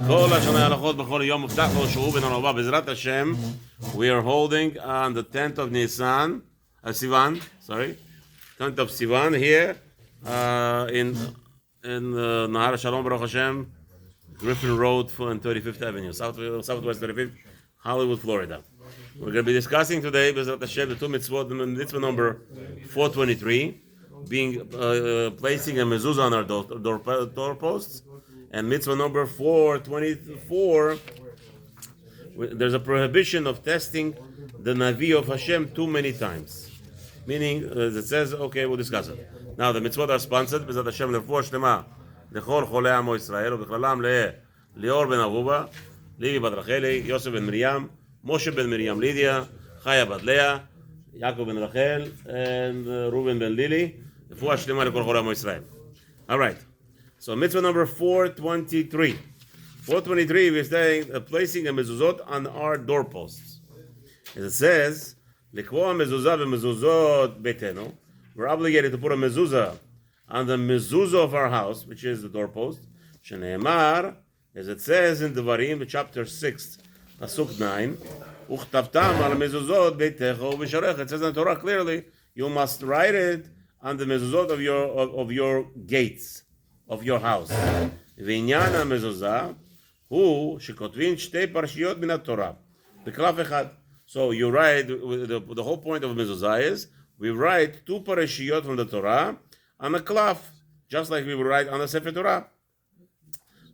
כל השנה הלכות בכל יום מובטח לו שהוא בן ערובה בעזרת השם. We are holding on the 10th of Nisan, Sivan, sorry, 10th of Sivan here in Nahar Shalom Baruch Hashem, Griffin Road and 35th Avenue, Southwest 35th, Hollywood, Florida. We're going to be discussing today, B'ezrat Hashem, the two mitzvot, mitzvah number 423, being placing a mezuzah on our doorposts, and mitzvah number 424, there's a prohibition of testing the Navi of Hashem too many times. Meaning, it says, okay, we'll discuss it. Now, the mitzvot are sponsored, B'ezrat Hashem, לרפואה שלמה, לכל חולי עמו ישראל, ובכללם ליאור בן ארובה, ליבי בת רחלי, יוסף בן מרים, Moshe ben Miriam Lydia, Chaya bat Leah, Yaakov ben Rachel, and Reuben ben Lili. All right. So mitzvah number 423. 423, we're saying placing a mezuzot on our doorposts. As it says, Likvoa mezuzah v'mezuzot betenu. We're obligated to put a mezuzah on the mezuzah of our house, which is the doorpost. Sheneemar, as it says in Devarim, chapter 6, Pasuk 9, Uchtavtam al mezuzot beitecho v'sharecha. It says in the Torah clearly, you must write it on the mezuzot of your gates, of your house. V'inyan ha-mezuzah hu shekotvin shtei parshiyot min ha-Torah b'klaf echad. So you write, the whole point of mezuzah is, we write two parashiyot from the Torah on a klaf, just like we would write on the Sefer Torah.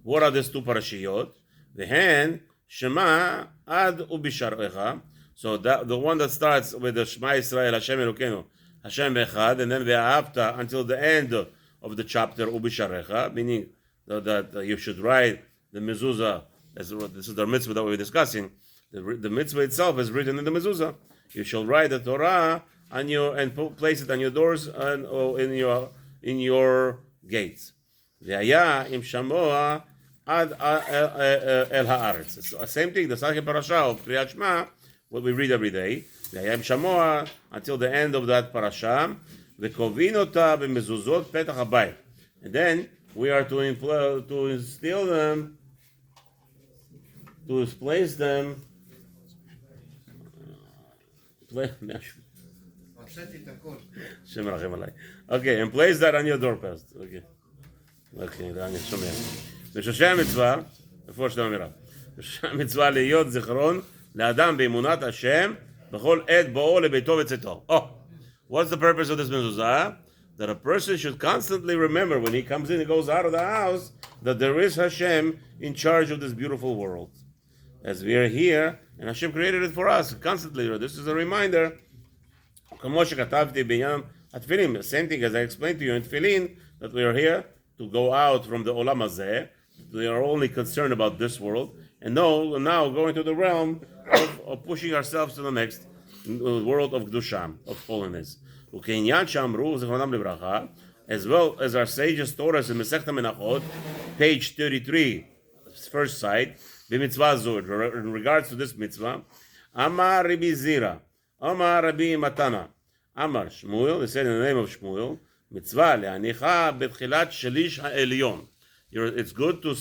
What are these two parashiyot? The hand, Shema ad ubisharecha. So that the one that starts with the Shema Yisrael Hashem Elokeinu Hashem Echad, and then Ve'ahavta until the end of the chapter ubisharecha, meaning that you should write the mezuzah. This is the mitzvah that we're discussing. The mitzvah itself is written in the mezuzah. You shall write the Torah on your and place it on your doors and in your gates. Ve'aya im shamoa Ad el haaretz. It's the same thing. The second parasha of Kriyat Shema, what we read every day. Ve'yam shamoa until the end of that parasha. Ve'kovin ota b'mezuzot petach habayit. And then we are to instill them, to place them. Okay, and place that on your doorpost. Okay, Daniel, show me. בשושי המצווה, איפה שאתה אומר? בשושי המצווה להיות זיכרון לאדם באמונת השם בכל עת בואו לביתו וצאתו. Oh, what's the purpose of this mezuzah? That a person should constantly remember when he comes in and goes out of the house that there is Hashem in charge of this beautiful world. As we are here, and Hashem created it for us constantly. This is a reminder. כמו שכתבתי בעניין התפילין, same thing as I explained to you in tefillin, that we are here to go out from the olam hazeh. We are only concerned about this world, and now going to the realm of pushing ourselves to the next world of Kedusham, of holiness. As well as our sages taught us in Masechta Menachot, page 33, first side, in regards to this mitzvah, Amar Rabbi Zira, Amar Rabbi Matana, Amar Shmuel, they said in the name of Shmuel, mitzvah le'anicha betchilat shalish ha'elyon. It's good to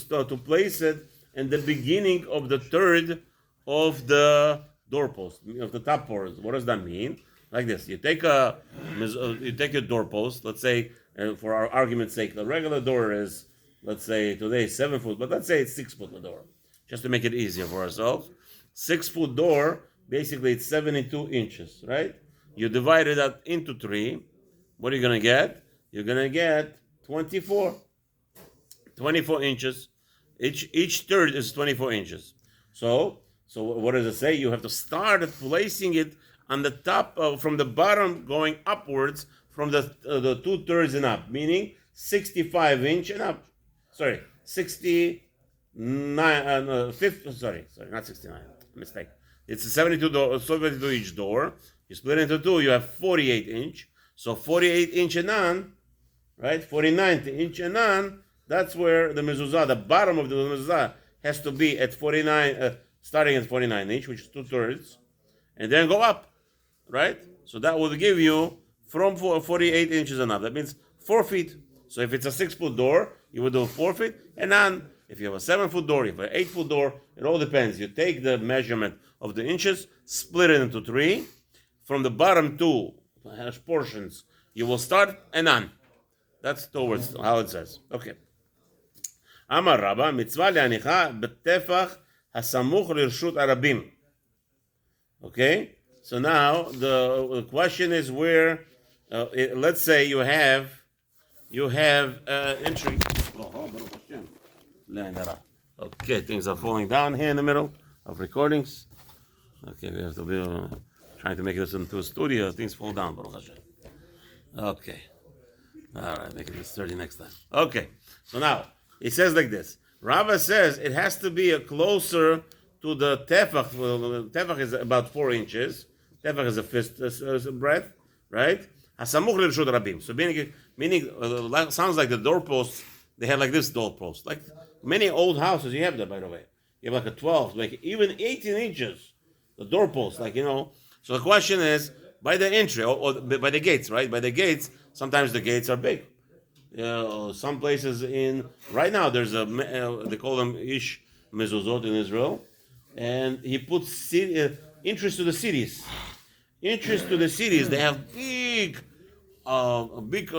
place it in the beginning of the third of the doorpost, of the top part. What does that mean? Like this: you take your doorpost. Let's say, for our argument's sake, the regular door is, let's say today 7 foot, but let's say it's 6 foot the door, just to make it easier for ourselves. 6 foot door, basically it's 72 inches, right? You divide it up into 3. What are you gonna get? You're gonna get 24 inches. Each third is 24 inches. So what does it say? You have to start placing it on the top, from the bottom going upwards, from the 2/3 and up, meaning 65 inch and up. Sorry, 69. 50. Sorry, not 69. Mistake. It's a 72 each door. You split it into two. You have 48 inch. So 48 inch and on, right? 49 inch and on. That's where the mezuzah, the bottom of the mezuzah, has to be at 49, starting at 49 inch, which is 2/3, and then go up, right? So that will give you from 48 inches and up. That means 4 feet. So if it's a 6 foot door, you would do 4 feet, and on If you have a 7-foot door, if you have an 8-foot door, it all depends. You take the measurement of the inches, split it into 3. From the bottom 2 portions, you will start and on. That's towards how it says. Okay. Amar Rabba, mitzvah le'anicha b'tefach hasamuch lirshut arabim. Okay? So now the question is where, let's say you have entry. Okay, things are falling down here in the middle of recordings. Okay, we have to be trying to make this into a studio. Things fall down, Baruch Hashem. Okay. All right, make it sturdy next time. Okay, so now it says like this. Rava says it has to be a closer to the tefach. Tefach is about 4 inches. Tefach is a fist breadth, right? Hasamuch l'rshut rabim. So meaning sounds like the doorposts. They have like this doorpost. Like many old houses, you have that, by the way. You have like a 12, like even 18 inches. The doorpost, like, you know. So the question is, by the entry, or by the gates, right? By the gates, sometimes the gates are big. Some places right now, there's they call them Ish Mezuzot in Israel. And he puts interest to the cities. Interest to the cities, they have big like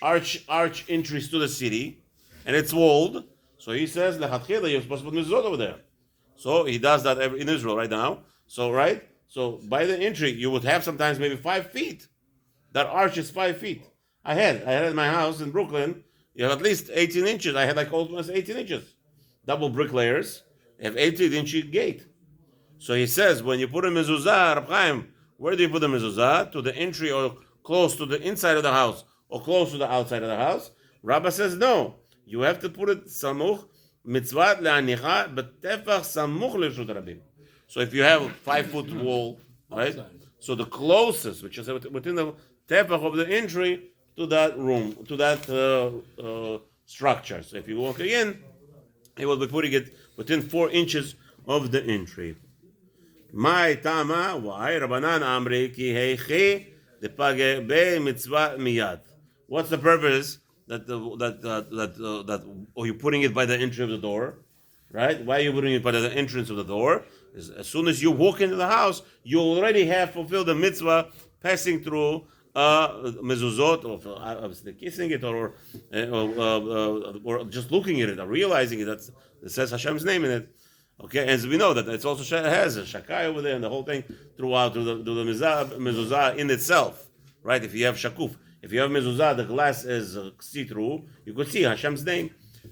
arch entries to the city. And it's walled. So he says, Lechatchila, you're supposed to put mezuzot over there. So he does that in Israel right now. So, right? So by the entry, you would have sometimes maybe 5 feet. That arch is 5 feet. I had my house in Brooklyn, you have at least 18 inches. I had like almost 18 inches. Double brick layers. You have 18-inch gate. So he says, when you put a mezuzah, Reb Chaim, where do you put the mezuzah? To the entry or close to the inside of the house or close to the outside of the house? Rabbah says, no. You have to put it samuch, mitzvah le'anicha, b'tefach samuch l'rshut rabim. So if you have a 5-foot wall, right? So the closest, which is within the tefach of the entry to that room, to that structure. So if you walk in, he will be putting it within 4 inches of the entry. My tama, why? Rabbanan amri ki heichi depage be mitzvah miyad. What's the purpose that you're putting it by the entry of the door, right? Why are you putting it by the entrance of the door? As soon as you walk into the house, you already have fulfilled the mitzvah passing through mezuzot, or obviously kissing it, or just looking at it, or realizing it. It says Hashem's name in it. Okay, as we know that it's also has a shakai over there, and the whole thing throughout to the mezuzah in itself, right? If you have shakuf, if you have mezuzah, the glass is see-through. You could see Hashem's name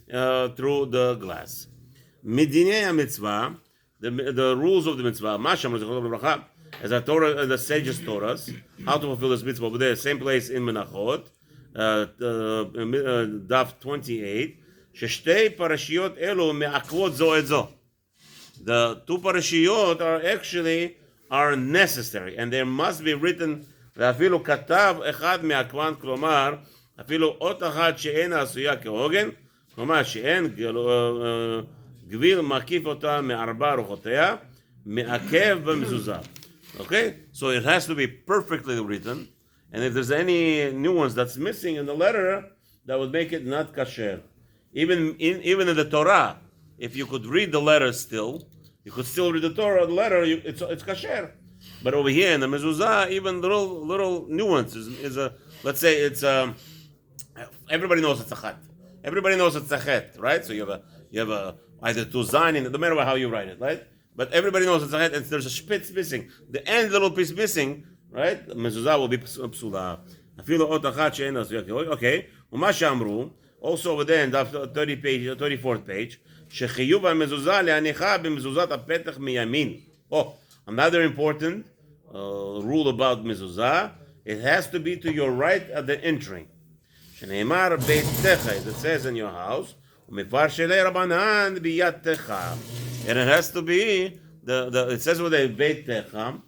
through the glass. Midinei mitzvah, the rules of the mitzvah. Masham, as I Torah, the sages taught us how to fulfill this mitzvah over there. Same place in Menachot, Daf 28. Sheshtei parashiyot elu me'akvot zo et zo. The 2 parashiyot are necessary, and there must be written. ואפילו כתב אחד מעכבן, כלומר, אפילו אות אחת שאין עשויה כהוגן, כלומר שאין גביל מקיף אותה מארבע רוחותיה, מעכב במזוזה. Okay? So it has to be perfectly written, and if there's any nuance that's missing in the letter, that would make it not kasher. Even in the Torah, if you could read the letter still, you could still read the Torah, the letter, it's kasher. But over here in the mezuzah, even little nuance is a, let's say it's everybody knows it's a chat. Everybody knows it's a chet, right? So you have a either 2 zayin in it, no matter how you write it, right? But everybody knows it's a chet, and there's a spitz missing. The end little piece missing, right? The mezuzah will be psula. Okay. Uma shamru, also over there in the 34th page, shechiyuv ha-mezuzah le'anicha b'mezuzat ha-petach miyamin. Oh, another important rule about mezuzah, it has to be to your right at the entry. Shneimar beitecha, it says in your house, umifar shelei rabbanan biyatecha, and it has to be it says with a beitecha.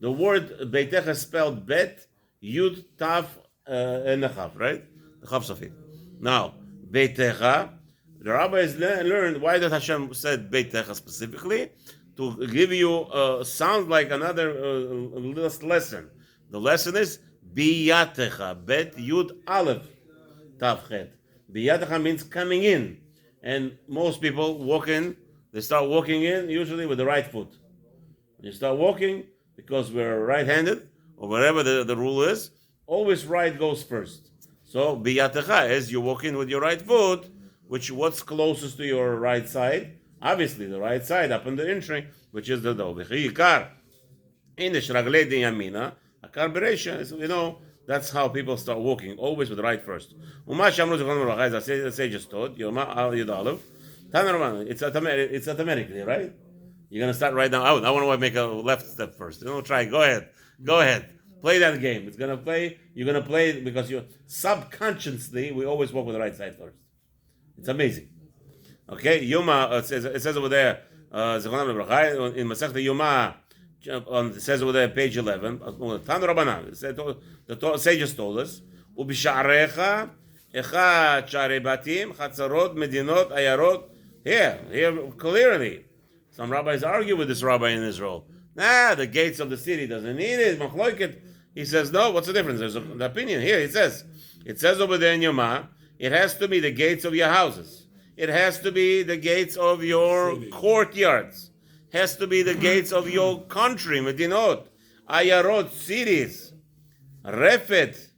The word beitecha is spelled bet yud taf and chaf, right? The chaf safit. Now beitecha, the rabbis learned why that Hashem said beitecha specifically. To give you sound like another lesson. The lesson is biyatecha, bet yud aleph tavchet. Biyatecha means coming in. And most people walk in, they start walking in usually with the right foot. When you start walking, because we're right-handed, or whatever the rule is, always right goes first. So biyatecha, as you walk in with your right foot, what's closest to your right side? Obviously, the right side up in the entry, which is the door. In the shraglei de yamina, a carburation is, that's how people start walking, always with the right first. The sages taught, it's automatically, right? You're going to start right now out. I want to make a left step first. Try. Go ahead. Play that game. You're going to play because you subconsciously, we always walk with the right side first. It's amazing. Okay, Yuma, it says over there, in Masechta Yuma, it says over there, page 11, Tanu Rabbanan, the sages told us, Ubisha'arecha, Echad, Sha'arei Batim, Chatzarot, Medinot, Ayarot, here, clearly. Some rabbis argue with this rabbi in Israel. The gates of the city doesn't need it, Machloiket. He says, no, what's the difference? There's the opinion here. It says over there in Yuma, it has to be the gates of your houses. It has to be the gates of your courtyards. Has to be the gates of your country, Medinot, Ayarot, cities, Refet,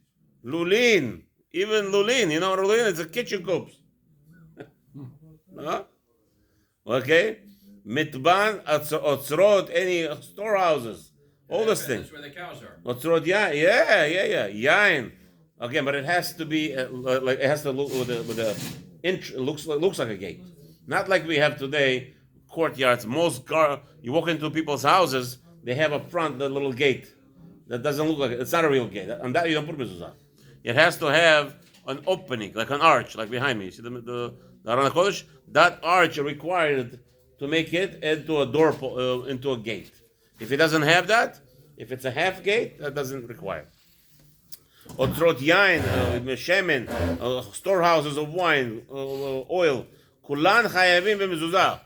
Lulin, even Lulin. Lulin is a kitchen coops. No? Okay? Mitban, Otzrot, any storehouses, all those things. That's where the cows are. Otzrot, yeah. Yain. Okay, but it has to be like it has to look with the looks like a gate, not like we have today. Courtyards. You walk into people's houses, they have up front the little gate that doesn't look like it's not a real gate. And that you don't put mezuzah. It has to have an opening, like an arch, like behind me. You see the Aron HaKodesh? That arch required to make it into a door, into a gate. If it doesn't have that, if it's a half gate, that doesn't require. Otrot yain, shemen, storehouses of wine, oil. Kulan chayavim b'mezuzah.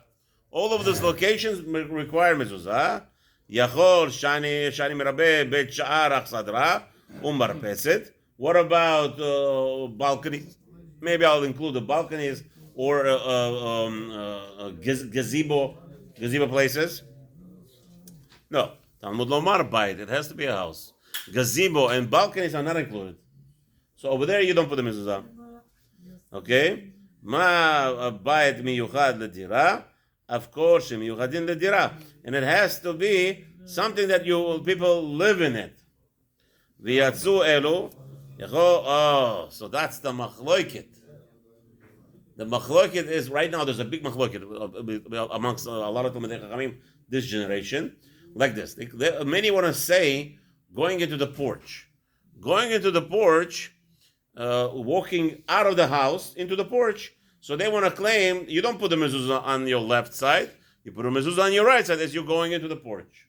All of those locations require mezuzah. Yachol shani merabe bet sha'ar achsadra umarpeset. What about balconies? Maybe I'll include the balconies or gazebo places. No, Talmud Lomar bayit. It has to be a house. Gazebo and balconies are not included. So over there you don't put the mezuzah. Okay? Ma bayit miyuchad ledira. Of course, miyuchadin ledira, and it has to be something that people live in it. V'yatzu elu. So that's the machloiket. The machloiket is right now. There's a big machloiket amongst a lot of Talmidei Chachamim this generation. Like this, many want to say going into the porch, walking out of the house into the porch. So they want to claim you don't put the mezuzah on your left side, you put a mezuzah on your right side as you're going into the porch.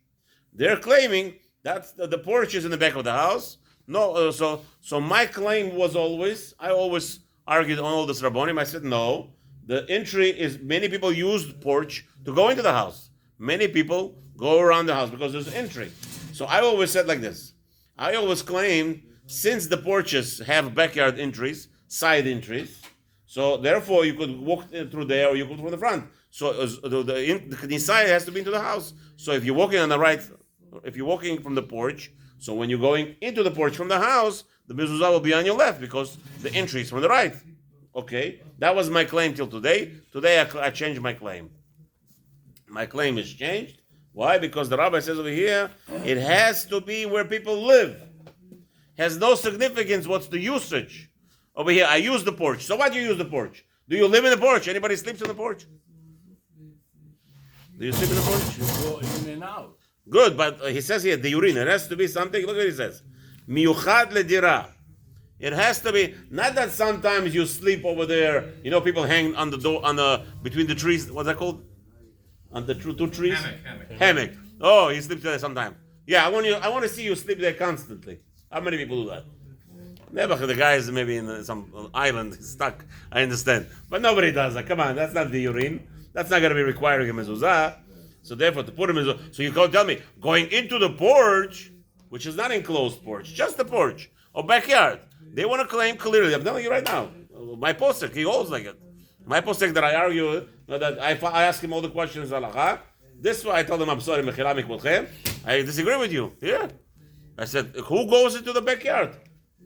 They're claiming that the porch is in the back of the house. No, so my claim was I always argued on all this Rabbonim. I said no. The entry is many people use the porch to go into the house. Many people go around the house because there's entry. So I always said like this. I always claimed since the porches have backyard entries, side entries. So therefore, you could walk through there, or you could from the front. So the inside has to be into the house. So if you're walking on the right, if you're walking from the porch, so when you're going into the porch from the house, the mezuzah will be on your left because the entry is from the right. Okay, that was my claim till today. Today I changed my claim. My claim is changed. Why? Because the rabbi says over here, it has to be where people live. Has no significance what's the usage. Over here, I use the porch. So why do you use the porch? Do you live in the porch? Anybody sleeps in the porch? Do you sleep in the porch? You go in and out. Good, but he says here, the urine, it has to be something, look what he says. Miyuchad ledira. It has to be, not that sometimes you sleep over there, people hang on the door, between the trees, what's that called? On the two trees? Hammock. Oh, he sleeps there sometime. Yeah, I want to see you sleep there constantly. How many people do that? Never, the guy is maybe in some island stuck. I understand, but nobody does that. Come on, that's not the urine. That's not going to be requiring a mezuzah. So therefore, to put a mezuzah, so you can't tell me going into the porch, which is not enclosed porch, just the porch or backyard. They want to claim clearly. I'm telling you right now. My poster, he holds like it. My posek that I argue, that I ask him all the questions, halacha. This way I told him, I'm sorry, I disagree with you. Yeah. I said, who goes into the backyard?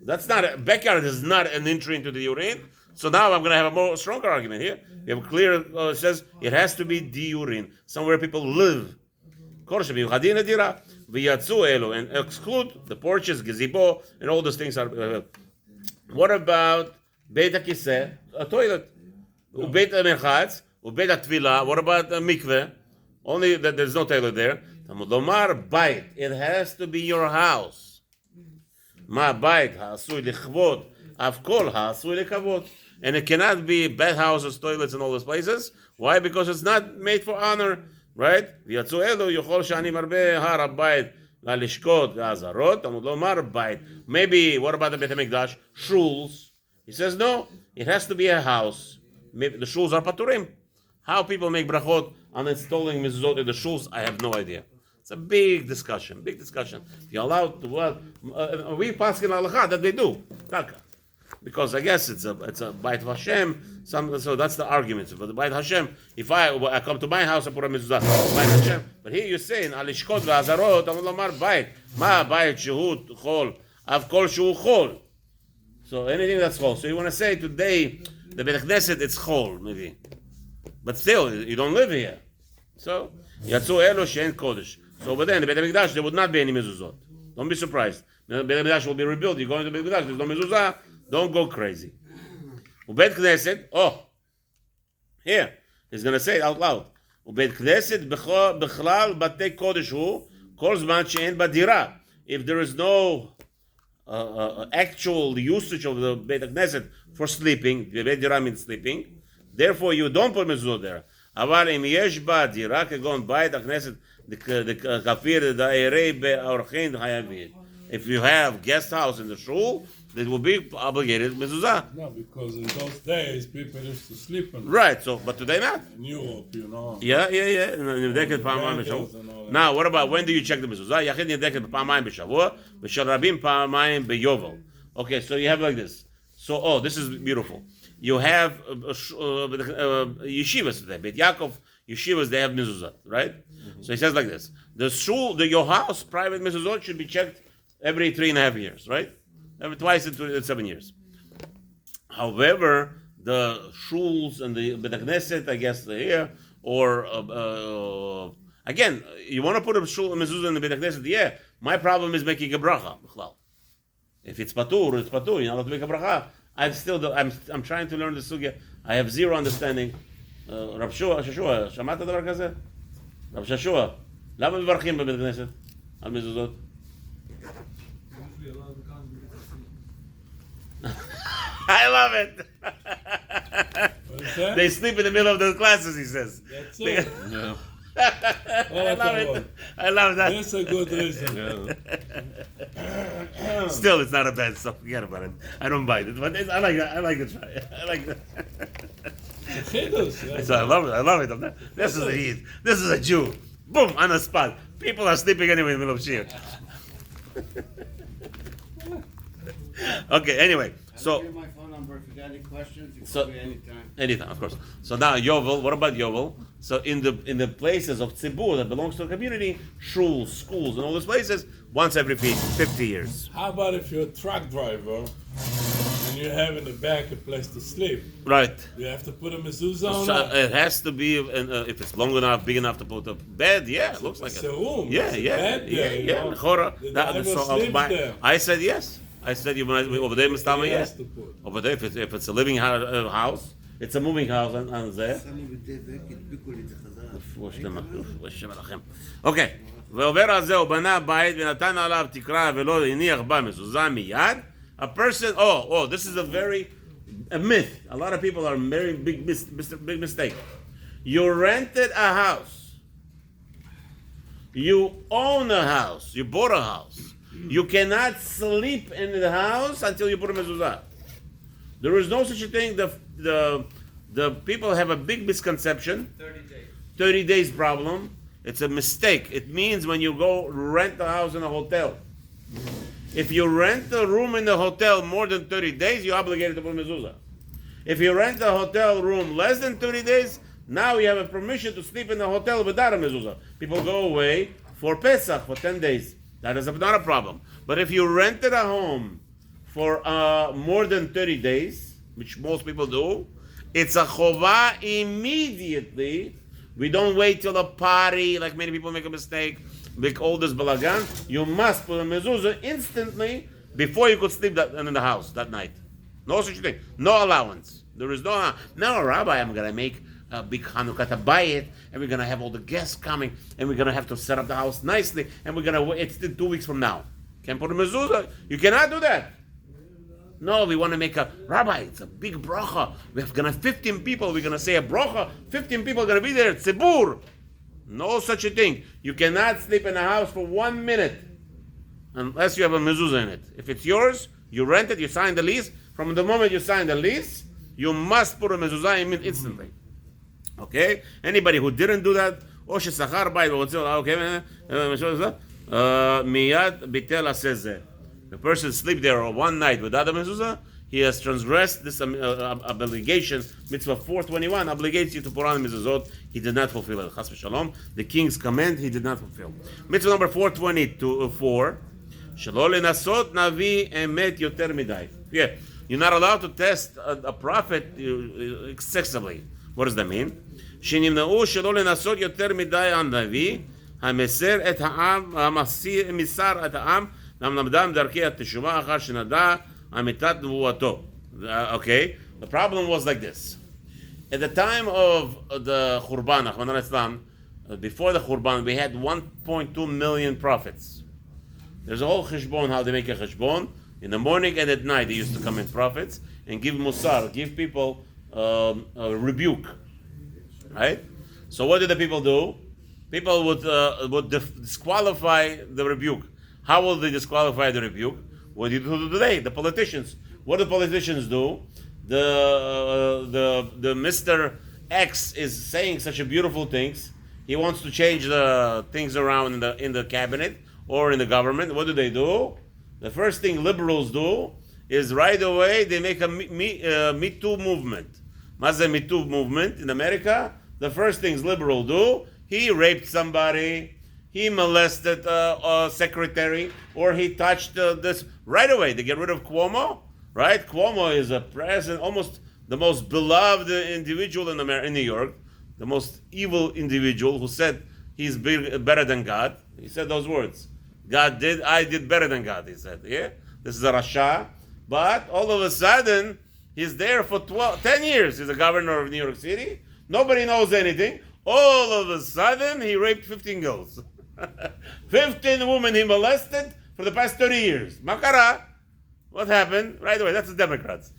Backyard is not an entry into the urine. So now I'm going to have a more stronger argument here. You have a clear, it says it has to be the urine, somewhere people live. And exclude the porches, gazebo, and all those things are. What about Beit HaKiseh, a toilet? Beit HaMerchatz, Beit HaTvila, what about a mikveh? Only that there's no toilet there. Lomar bait, it has to be your house. Ma bait ha'asui lichvod, avkol ha'asui lekavod. And it cannot be bad houses, toilets, and all those places. Why? Because it's not made for honor, right? ויצאו אלו יוכל שאני מרבה הר הבית ללשכות והזרות, תלמוד לומר בית. Maybe, what about the Beit HaMikdash? Shuls. He says, no, it has to be a house. Maybe the shuls are paturim. How people make brachot on installing mezuzot in the shuls, I have no idea. It's a big discussion, big discussion. If you're allowed to, we pass in halacha that they do. Because I guess it's a Beit Hashem. So that's the argument. For the Beit Hashem, if I come to my house, I put a mezuzah. Beit Hashem. But here you're saying alishkot ve'azarot. I'm lomar bait. Ma bait shehu chol. Av kol shehu chol. So anything that's chol. So you want to say today the Beit Knesset it's chol maybe, but still you don't live here. So yatzu elo she'en kodesh. So over there in the Beit HaMikdash there would not be any mezuzot. Don't be surprised. The Beit HaMikdash will be rebuilt. You go into the Beit HaMikdash, there's no mezuzah. Don't go crazy. Ubeit Knesset, here, he's going to say it out loud. Ubeit Knesset bechlal batei kodesh hu, kol zman she'en badira. If there is no actual usage of the Beit Knesset for sleeping, the Beit Dira means sleeping, therefore you don't put mezuzot there. אבל אם יש בה דירה כגון בית הכנסת כפיר דיירי באורחין חייבים. If you have guest house in the shul, it will be obligated mezuzah. No, because in those days people used to sleep in. Right. So, but today not. In Europe, you know. Yeah. Now, what about when do you check the mezuzah? Yachid nideket פעמיים בשבוע, ושל רבים פעמיים ביובל. Okay, so you have like this. So, this is beautiful. You have yeshivas today. Beit Yaakov yeshivas, they have mezuzah, right? Mm-hmm. So he says like this: the shul, your house, private mezuzot should be checked every 3.5 years, right? Twice in 7 years. However, the shuls and the Beit Knesset, I guess, here, or again, you want to put a shul and mezuzah in the Beit Knesset, yeah. My problem is making a bracha. If it's patur, it's patur. You're not allowed to make a bracha. I'm trying to learn the sugya. I have zero understanding. Rab Shashua, שמעת דבר כזה? רב ששוע, למה מברכים בבית כנסת על מזוזות? I love it. They sleep in the middle of the classes, he says. That's it. Yeah. I love that. That's a good reason. Still, it's not a bad stuff. Forget about it. I don't buy it, but I like that. I like it. I like that. So I love it. I love it. This is a Yid. This is a Jew. Boom, on the spot. People are sleeping anyway in the middle of Shir. Okay, anyway. So, I'll give my phone number if you got any questions. You can call me anytime. Anytime, of course. So now Yovel, what about Yovel? So in the places of Tzibur that belongs to the community, shuls, schools, and all those places, once every 50 years. How about if you're a truck driver and you have in the back a place to sleep? Right. You have to put a mezuzah on So it. it has to be, if it's long enough, big enough to put a bed, yeah, it looks like It's it. a room. Yeah, It's a yeah, bed yeah, there, you yeah. know. Chora. The That- driver so sleeps there. I said yes. I said you over there, Mr. He Yes. has to put. Over there, if it's a living house, it's a moving house on there. שמו בדבק, הדביקו לי את זה חזרה. אוקיי, ועובר על זה, הוא בנה בית ונתן עליו תקרה ולא הניח בה מזוזה מיד. A person, this is a myth. A lot of people are very big mistake. You rented a house. You own a house. You bought a house. You cannot sleep in the house until you put a mezuzah. There is no such a thing. The people have a big misconception. 30 days problem. It's a mistake. It means when you go rent a house in a hotel. If you rent a room in the hotel more than 30 days, you're obligated to put mezuzah. If you rent a hotel room less than 30 days, now you have a permission to sleep in the hotel without a mezuzah. People go away for Pesach for 10 days. That is not a problem. But if you rented a home for more than 30 days, which most people do, it's a chovah immediately. We don't wait till a party, like many people make a mistake, make all this balagan. You must put a mezuzah instantly before you could sleep in the house that night. No such thing. No allowance. There is no, Rabbi, I'm going to make a big Hanukkah to buy it, and we're going to have all the guests coming, and we're going to have to set up the house nicely, and we're going to, it's 2 weeks from now. Can't put a mezuzah. You cannot do that. No, we want to make a, Rabbi, it's a big bracha. We're going to have 15 people. We're going to say a bracha. 15 people are going to be there. Tzibur. No such a thing. You cannot sleep in a house for 1 minute unless you have a mezuzah in it. If it's yours, you rent it, you sign the lease. From the moment you sign the lease, you must put a mezuzah in it instantly. Okay? Anybody who didn't do that, okay, miyad bitel aseh. The person sleep there 1 night without a mezuzah, he has transgressed this obligation. Mitzvah 421 obligates you to put on a mezuzot. He did not fulfill it. Chas v'shalom. The king's command he did not fulfill. Mitzvah number 424. Shelo lenasot navi emet yoter midai. Yeah, you're not allowed to test a prophet excessively. What does that mean? שנמנעו שלא לנסות יותר מדי הנביא, המסר את העם, המסר את העם, למלמדם דרכי התשובה אחר שנדע אמיתת נבואתו. Okay, the problem was like this. At the time of the Khurban, before the Khurban, we had 1.2 million prophets. There's a whole cheshbon, how they make a cheshbon. In the morning and at night, they used to come in prophets and give musar, give people a rebuke. Right? So what did the people do? People would disqualify the rebuke. How will they disqualify the rebuke? What do you do today? The politicians. What do politicians do? The Mr. X is saying such a beautiful things. He wants to change the things around in the cabinet or in the government. What do? The first thing liberals do is right away they make a Me Too movement. What's the Me Too movement in America? The first things liberals do, he raped somebody, he molested a secretary, or he touched this. Right away, they get rid of Cuomo, right? Cuomo is a president, almost the most beloved individual in New York, the most evil individual who said he's better than God. He said those words. I did better than God, he said. Yeah, this is a Rasha. But all of a sudden, he's there for 10 years. He's the governor of New York City. Nobody knows anything. All of a sudden, he raped 15 girls. 15 women he molested for the past 30 years. Makara. What happened? Right away, that's the Democrats.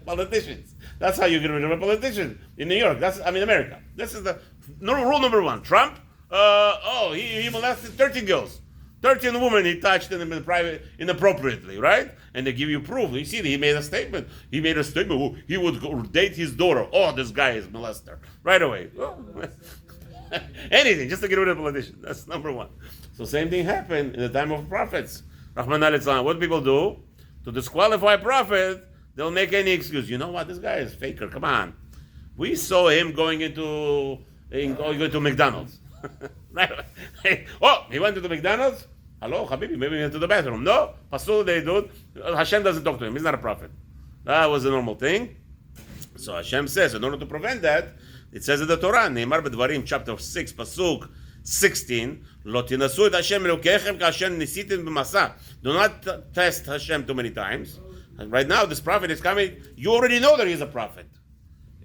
Politicians. That's how you get rid of a politician in New York. America. This is the rule number one. Trump, he molested 13 girls. 13 women he touched in the private inappropriately, right? And they give you proof. You see, he made a statement. He would date his daughter. Oh, this guy is molester. Right away. Anything, just to get rid of a politician. That's number one. So same thing happened in the time of prophets. Rahman al-Islam. What do people do? To disqualify a prophet, they'll make any excuse. You know what? This guy is faker. Come on. We saw him going into McDonald's. Oh, he went to the McDonald's? Hello, Habibi, maybe he went to the bathroom. No, Pasul, they do. Hashem doesn't talk to him. He's not a prophet. That was a normal thing. So Hashem says, in order to prevent that, it says in the Torah, Ne'emar B'Dvarim, chapter 6, Pasuk 16, Lo tinasu et Hashem Elokechem k'Hashem nisitim b'masa. Do not test Hashem too many times. And right now, this prophet is coming. You already know that he's a prophet.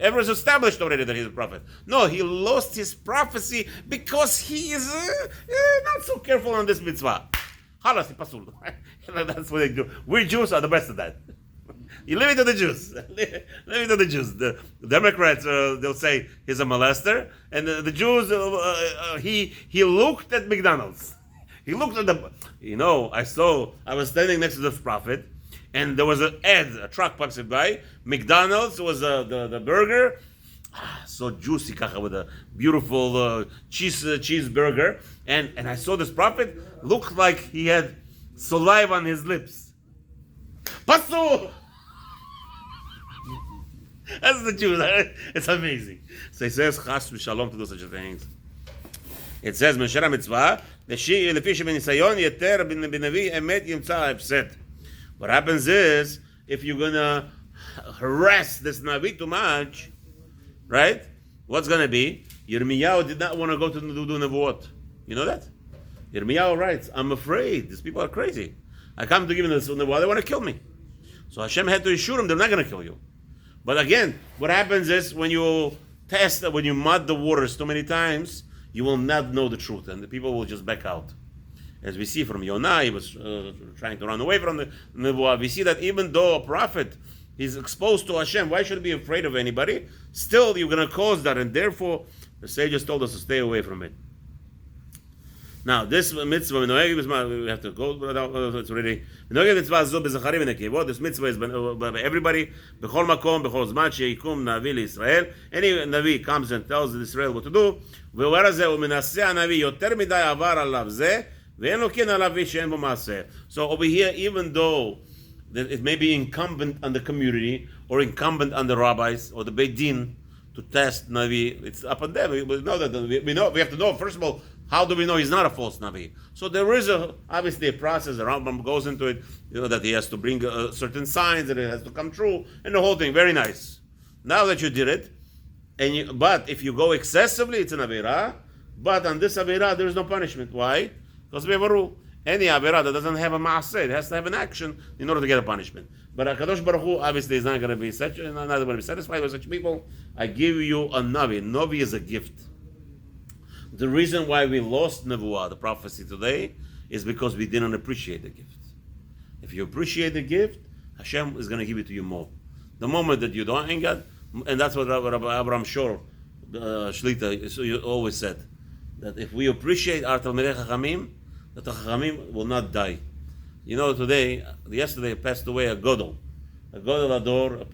Everyone's established already that he's a prophet. No, he lost his prophecy because he is not so careful on this mitzvah. Halas, pasul. That's what they do. We Jews are the best at that. You leave it to the Jews. Leave it to the Jews. The Democrats, they'll say he's a molester. And the Jews, he looked at McDonald's. He looked at I was standing next to this prophet. And there was an ad, a truck passing by. McDonald's was the burger, so juicy, with a beautiful cheeseburger. And I saw this prophet looked like he had saliva on his lips. Pasul! That's the Jews. It's amazing. So he says, Chas v'shalom to do such things. It says, Meshara mitzvah, לפי שבניסיון יתר בנביא אמת ימצא ההפסד. What happens is, if you're going to harass this Navi too much, right? What's going to be? Yirmiyahu did not want to go to do Nevuot. You know that? Yirmiyahu writes, I'm afraid. These people are crazy. I come to give them this Nevuot, they want to kill me. So Hashem had to assure them they're not going to kill you. But again, what happens is when you mud the waters too many times, you will not know the truth, and the people will just back out. As we see from Yonah, he was trying to run away from the Nevuah. We see that even though a prophet is exposed to Hashem, why should he be afraid of anybody? Still, you're going to cause that, and therefore, the sages told us to stay away from it. Now, this mitzvah, we have to go, it's already. This mitzvah is by everybody, b'chol makom, b'chol zman, sheyikum navi l'Israel. Any navi comes and tells Israel what to do. ואומר הזה, ומנסה הנביא יותר מדי עבר עליו זה, ואין לו כן עליו שאין בו מעשה. So over here, even though that it may be incumbent on the community, or incumbent on the rabbis, or the Beit Din, to test Navi, it's up on them. We know that we have to know, first of all, how do we know he's not a false Navi? So there is obviously a process, the Rambam goes into it, that he has to bring certain signs, that it has to come true, and the whole thing, very nice. Now that you did it, but if you go excessively, it's an Avirah, but on this Avirah, there is no punishment. Why? Because we have a rule. Any Avirah that doesn't have a Maaseh, it has to have an action in order to get a punishment. But HaKadosh Baruch Hu obviously is not going to be satisfied with such people. I give you a Navi. Navi is a gift. The reason why we lost Nevuah, the prophecy today, is because we didn't appreciate the gift. If you appreciate the gift, Hashem is going to give it to you more. The moment that you don't, and that's what Rabbi Abraham Shor, Shlita, always said, that if we appreciate our Talmidei Chachamim, that the Chachamim will not die. You know, yesterday passed away a Godel Ador,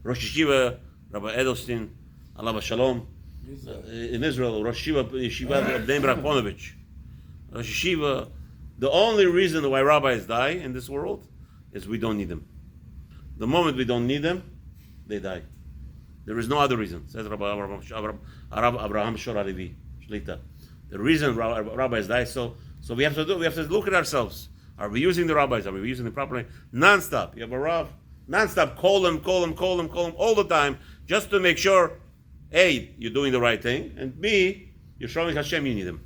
Rosh Yeshiva, Rabbi Edelstein, Alav Shalom, in Israel, Rosh Yeshiva of Bnei Brak Rosh Yeshiva. The only reason why rabbis die in this world is we don't need them. The moment we don't need them, they die. There is no other reason, says Rabbi Abraham Shor Halevi, Shlita. The reason rabbis die, so we have to look at ourselves. Are we using the rabbis? Are we using them properly? Non-stop. You have a rav, non-stop, call them all the time, just to make sure, A, you're doing the right thing, and B, you're showing Hashem you need them.